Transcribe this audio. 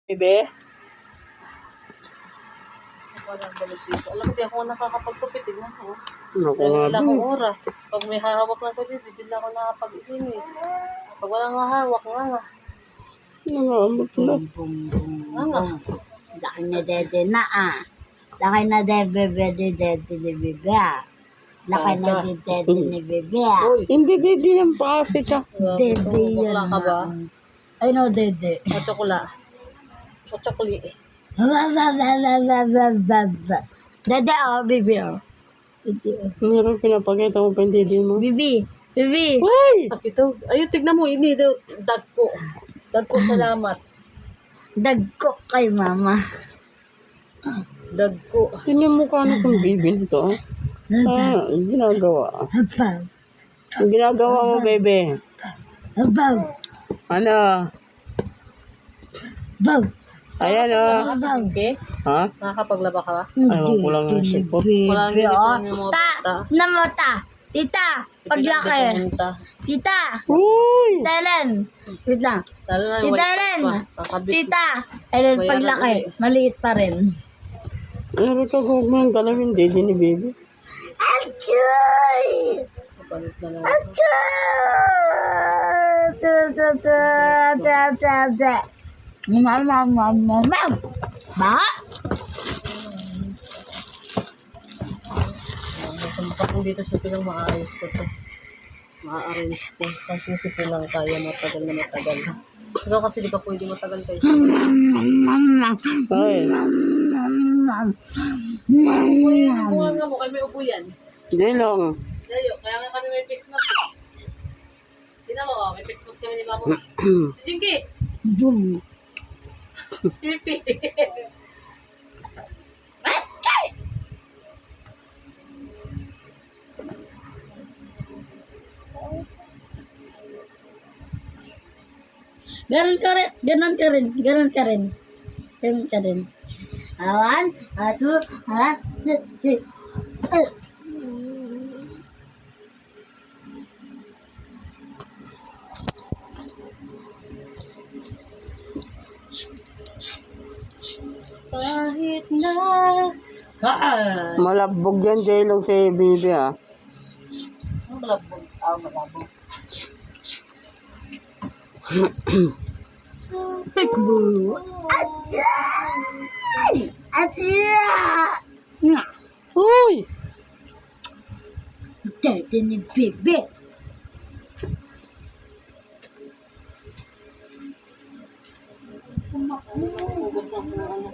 Bebe? Alam mo, di ako nakakapagtupit. Tignan ko. Naku Dahil nga wala ba? akong oras. Pag may hahawak na ko dito, hindi na ako nakapag-inis. Pag walang hahawak, nga. Nangamot na. Nga. Laki na dede na Laki na dede ni bebe Laki na dede ni bebe Uy, Hindi, didi yan pa kasi ka. Dede yan bakla ka ba? Ay no, dede. O tsokula. O tsokuli. Dede bibi Meron pinapakita mo pa yung didi mo. Bibi. Uy! Ito. Ayun, tignan mo. Ini daw. Dagko. Dagko, salamat. Dagko kay mama. Dagko. Tingnan mo ka na itong baby nito. Ginagawa. Ang ginagawa mo, bebe. Ano? Ayan o. Okay? Ha? Nakakapaglaba ka ba? Ayaw ko lang ng sipot. Wala nang ipon yung mga bata. Namata. Tita, paglaki. Tita. Uy! Tita Ellen. Wait lang. Lalo na Tita white Ellen. pa. Kakabit. Tita. Ellen, paglaki. Maliit pa rin. Ano ka kung may galawin didi ni baby? Achoy! Kapalit na lang. Ba? Kung dito si Pinang maayos ko to. Ma-arrange ko. Kasi si Pinang kaya matagal na matagal. Ikaw kasi di ka pwede matagal kayo. Ay, Kung nga mo, kayo may upo yan. hindi lang. Dayo, kaya nga kami may Christmas. Tingnan mo, may Christmas kami ni Babo. Si Jinky! Boom. Pipi! Ganon ka rin. Awan, atu, Kahit na... Malabog yan, Jelong, si baby ah. Malabog. Malabog. Pikbu. Achay! Uy! Dede ni bebe. Hugas ako ng ano.